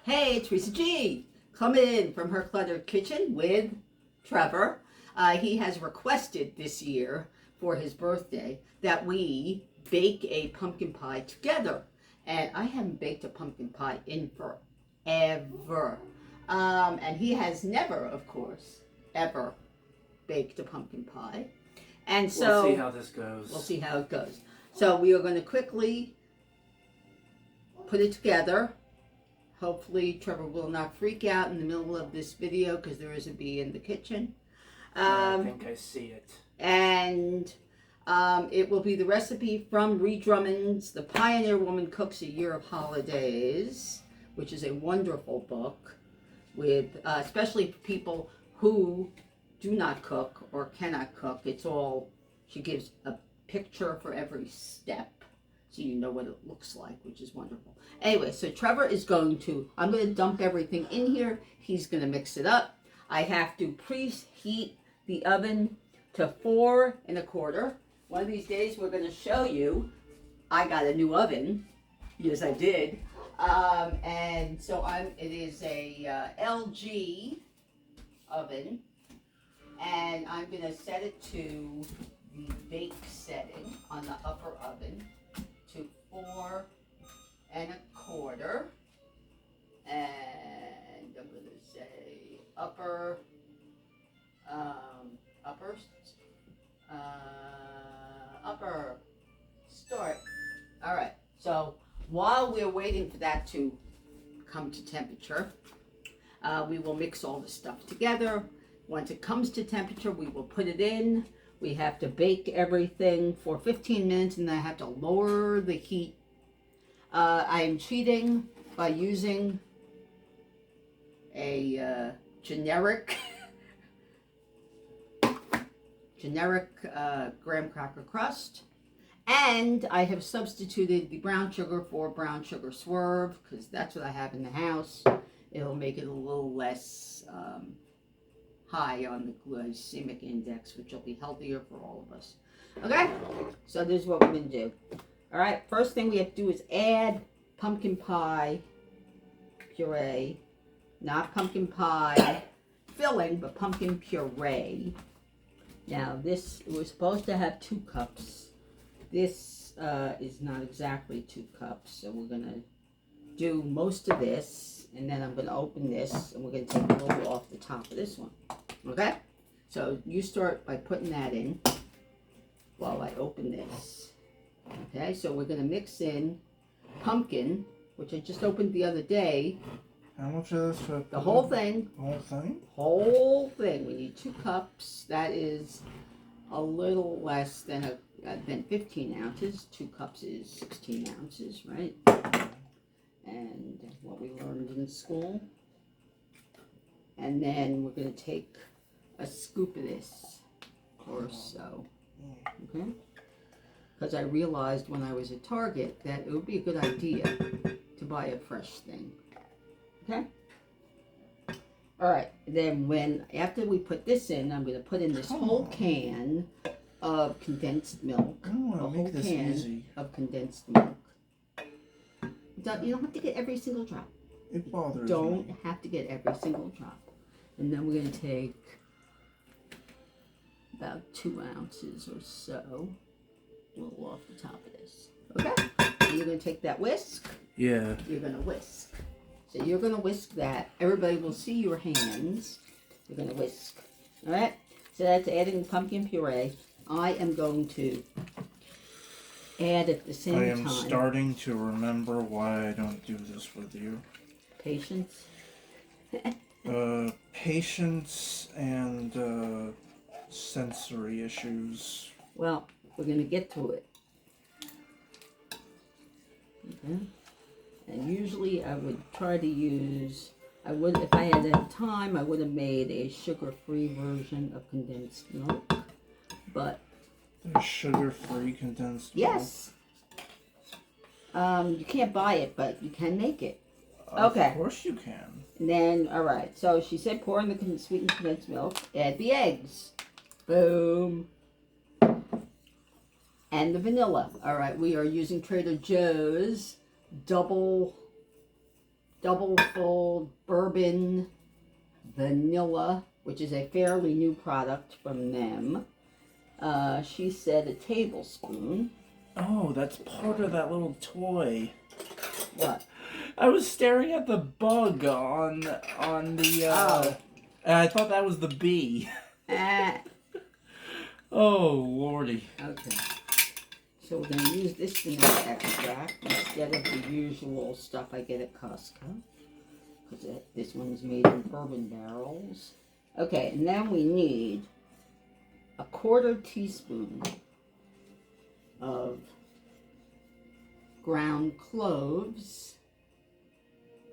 Hey, Teresa G. Coming in from her cluttered kitchen with Trevor. He has requested this year for his birthday that we bake a pumpkin pie together. And I haven't baked a pumpkin pie in forever. And he has never, of course, ever baked a pumpkin pie. And so we'll see how this goes. We'll see how it goes. So we are going to quickly put it together. Hopefully Trevor will not freak out in the middle of this video because there is a bee in the kitchen. I think I see it. And it will be the recipe from Drummond's The Pioneer Woman Cooks a Year of Holidays, which is a wonderful book with, especially for people who do not cook or cannot cook. It's all, she gives a picture for every step, so you know what it looks like, which is wonderful. Anyway, so Trevor is I'm going to dump everything in here. He's going to mix it up. I have to preheat the oven to 4 1/4. One of these days we're going to show you, I got a new oven. Yes, I did. And so it is a LG oven. And I'm going to set it to the bake setting on the upper oven to 4 1/4, and I'm going to say upper start. All right, so while we're waiting for that to come to temperature, we will mix all the stuff together. Once it comes to temperature, we will put it in. We have to bake everything for 15 minutes, and then I have to lower the heat. I am cheating by using a generic graham cracker crust, and I have substituted the brown sugar for brown sugar Swerve because that's what I have in the house. It'll make it a little less high on the glycemic index, which will be healthier for all of us. Okay, so this is what we're going to do. All right, first thing we have to do is add pumpkin pie puree, not pumpkin pie filling, but pumpkin puree. Now this, we're supposed to have 2 cups. This is not exactly 2 cups, so we're going to do most of this, and then I'm going to open this, and we're going to take a little off the top of this one. Okay? So you start by putting that in while I open this. Okay, so we're going to mix in pumpkin, which I just opened the other day. How much of this? The whole thing. The whole thing? Whole thing. We need 2 cups. That is a little less than 15 ounces. 2 cups is 16 ounces, right? And what we learned in school. And then we're going to take a scoop of this or so. Okay? Because I realized when I was at Target that it would be a good idea to buy a fresh thing. Okay? Alright, then after we put this in, I'm going to put in this whole can of condensed milk. I don't want to make this easy. Of condensed milk. You don't have to get every single drop. It bothers me. Don't have to get every single drop. And then we're going to take about 2 ounces or so. A little off the top of this. Okay? So you're going to take that whisk. Yeah. You're going to whisk. So you're going to whisk that. Everybody will see your hands. You're going to whisk. All right? So that's adding pumpkin puree. I am going to add at the same time. I am starting to remember why I don't do this with you. Patience. Patience and sensory issues. Well, we're going to get to it. Okay. And usually I would try to use, if I had the time, I would have made a sugar-free version of condensed milk. But there's sugar-free condensed milk? Yes. You can't buy it, but you can make it. Okay. Of course you can. And then, all right. So she said pour in the sweetened condensed milk. Add the eggs. Boom. And the vanilla. All right. We are using Trader Joe's double double fold bourbon vanilla, which is a fairly new product from them. She said a tablespoon. Oh, that's part of that little toy. What? I was staring at the bug on the and I thought that was the bee. Oh, lordy. Okay. So we're going to use this vanilla extract instead of the usual stuff I get at Costco. Because this one's made in bourbon barrels. Okay, and then we need a 1/4 teaspoon of ground cloves.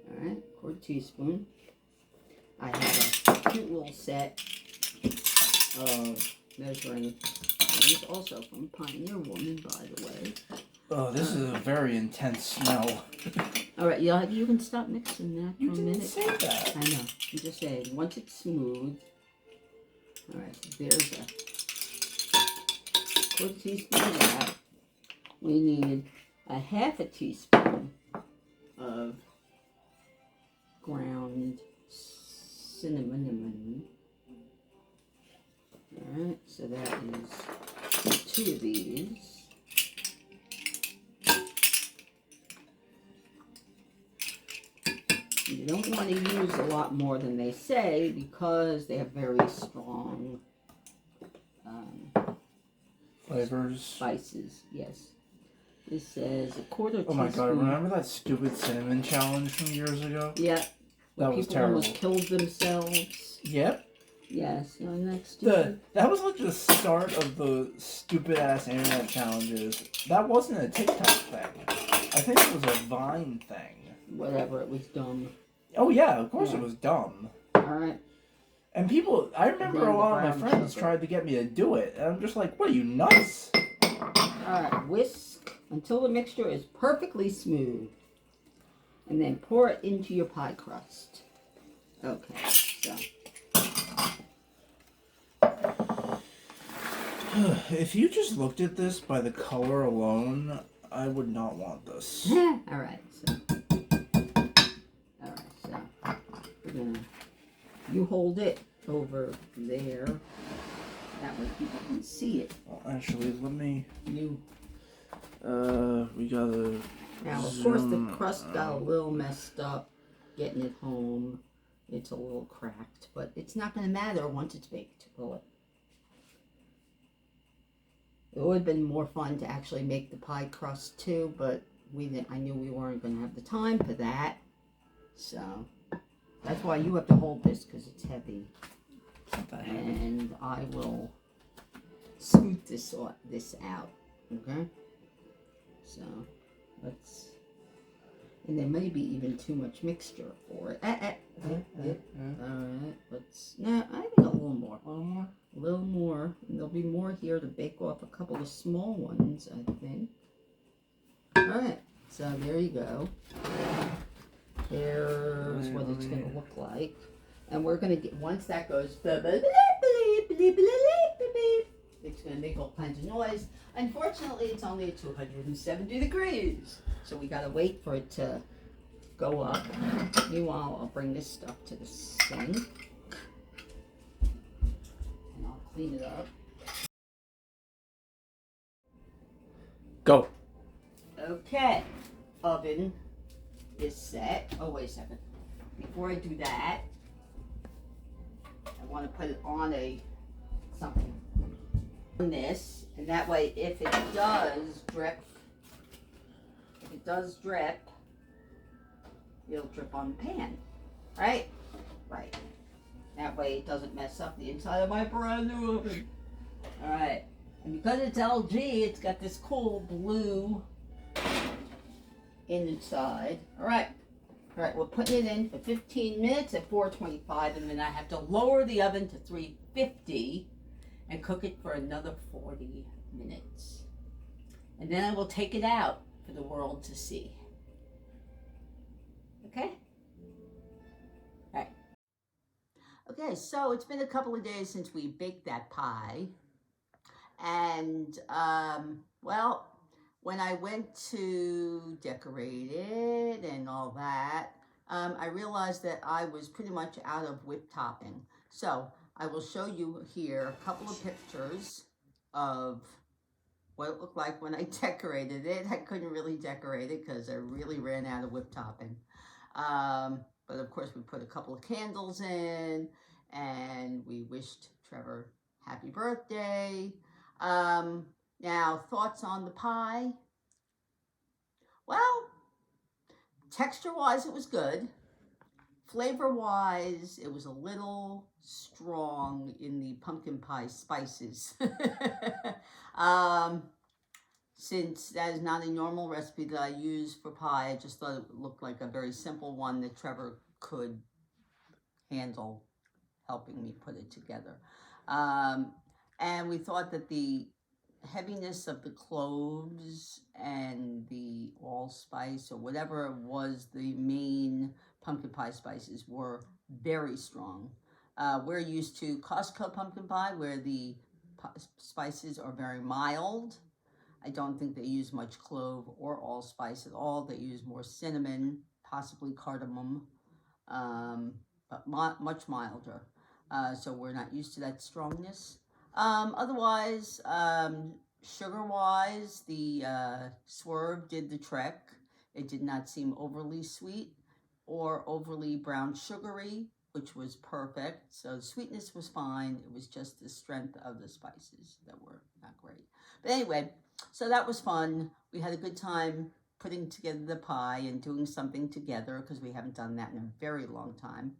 Alright, 1/4 teaspoon. I have a cute little set of measuring things, also from Pioneer Woman, by the way. Oh, this is a very intense smell. Alright, you can stop mixing that for You a didn't minute. say that. I know. I'm just saying, once it's smooth. Alright, so there's a 1/4 teaspoon of that. We need a 1/2 teaspoon of ground cinnamon. Alright, so that is 2 of these. You don't want to use a lot more than they say because they have very strong Flavors. spices. Yes. This says a 1/4 teaspoon. Oh my god, remember that stupid cinnamon challenge from years ago? Yeah. That was people terrible. Almost killed themselves. Yep. Yes, isn't that stupid? That was like the start of the stupid ass internet challenges. That wasn't a TikTok thing. I think it was a Vine thing. Whatever, it was dumb. Oh yeah, of course it was dumb. Alright. And people, I remember a lot of my friends tried to get me to do it, and I'm just like, what are you, nuts? Alright, whisk until the mixture is perfectly smooth. And then pour it into your pie crust. Okay, so. If you just looked at this by the color alone, I would not want this. Alright, so. We're gonna, you hold it over there. That way people can see it. Well, actually, let me. You. We gotta. Now, of course, the crust got a little messed up getting it home. It's a little cracked, but it's not going to matter once it's baked. Will it? It would have been more fun to actually make the pie crust too, but I knew we weren't going to have the time for that. So that's why you have to hold this, because it's heavy. It's not that heavy. And I will scoot this out. Okay. So. And there may be even too much mixture for it. Alright, no, I think a little more. A little more. And there'll be more here to bake off a couple of small ones, I think. Alright, so there you go. Here's what it's going to look like. And we're going to get, once that goes, it's going to make all kinds of noise. Unfortunately, it's only at 270 degrees. So we got to wait for it to go up. Meanwhile, I'll bring this stuff to the sink. And I'll clean it up. Go. Okay. Oven is set. Oh, wait a second. Before I do that, I want to put it on something. On this, and that way if it does drip, it'll drip on the pan, right? Right. That way it doesn't mess up the inside of my brand new oven. Alright, and because it's LG, it's got this cool blue inside. Alright, we're putting it in for 15 minutes at 425, and then I have to lower the oven to 350 and cook it for another 40 minutes. And then I will take it out for the world to see. Okay? All right. Okay, so it's been a couple of days since we baked that pie. And, well, when I went to decorate it and all that, I realized that I was pretty much out of whipped topping. So I will show you here a couple of pictures of what it looked like when I decorated it. I couldn't really decorate it because I really ran out of whipped topping. But of course we put a couple of candles in and we wished Trevor happy birthday. Now, thoughts on the pie? Well, texture-wise, it was good. Flavor-wise, it was a little strong in the pumpkin pie spices. Since that is not a normal recipe that I use for pie, I just thought it looked like a very simple one that Trevor could handle helping me put it together. And we thought that the heaviness of the cloves and the allspice or whatever was the main pumpkin pie spices were very strong. We're used to Costco pumpkin pie where the spices are very mild. I don't think they use much clove or allspice at all. They use more cinnamon, possibly cardamom, but much milder. So we're not used to that strongness. Otherwise, sugar-wise, the Swerve did the trick. It did not seem overly sweet or overly brown sugary, which was perfect. So the sweetness was fine. It was just the strength of the spices that were not great. But anyway, so that was fun. We had a good time putting together the pie and doing something together because we haven't done that in a very long time.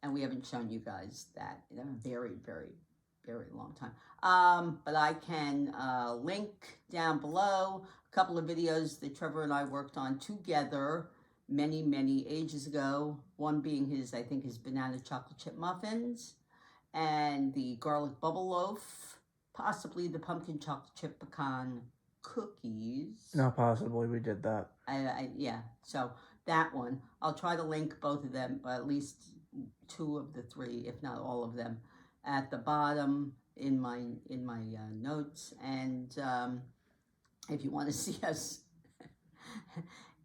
And we haven't shown you guys that in a very, very, very long time. But I can link down below a couple of videos that Trevor and I worked on together many, many ages ago. One being his, I think, his banana chocolate chip muffins and the garlic bubble loaf, possibly the pumpkin chocolate chip pecan cookies. No, possibly we did that. Yeah, so that one. I'll try to link both of them, at least 2 of the 3, if not all of them, at the bottom in my notes. And if you want to see us,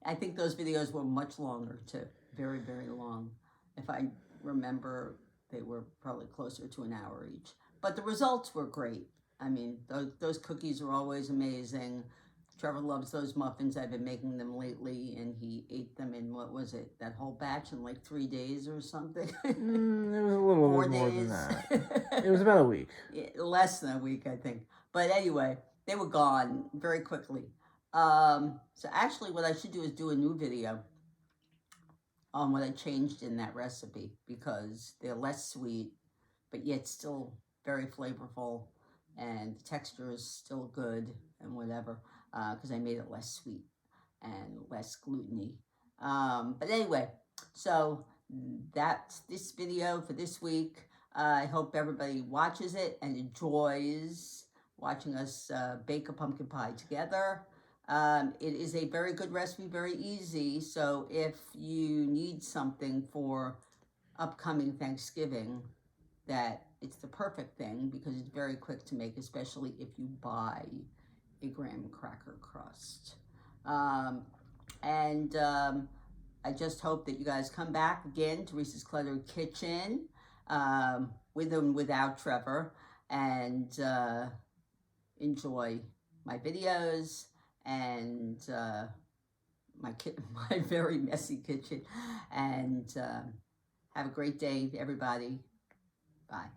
I think those videos were much longer too, very, very long. If I remember, they were probably closer to an hour each. But the results were great. I mean, those cookies are always amazing. Trevor loves those muffins. I've been making them lately, and he ate them in, what was it, that whole batch in like 3 days or something? It was a little 4 bit more days. than that. It was about a week. Yeah, less than a week, I think. But anyway, they were gone very quickly. So actually what I should do is do a new video on what I changed in that recipe because they're less sweet, but yet still very flavorful. And the texture is still good and whatever, because I made it less sweet and less gluten-y. But anyway, so that's this video for this week. I hope everybody watches it and enjoys watching us bake a pumpkin pie together. It is a very good recipe, very easy. So if you need something for upcoming Thanksgiving, that it's the perfect thing because it's very quick to make, especially if you buy a graham cracker crust. I just hope that you guys come back again to Reese's Cluttered Kitchen with and without Trevor and enjoy my videos and my very messy kitchen. And have a great day, everybody. Bye.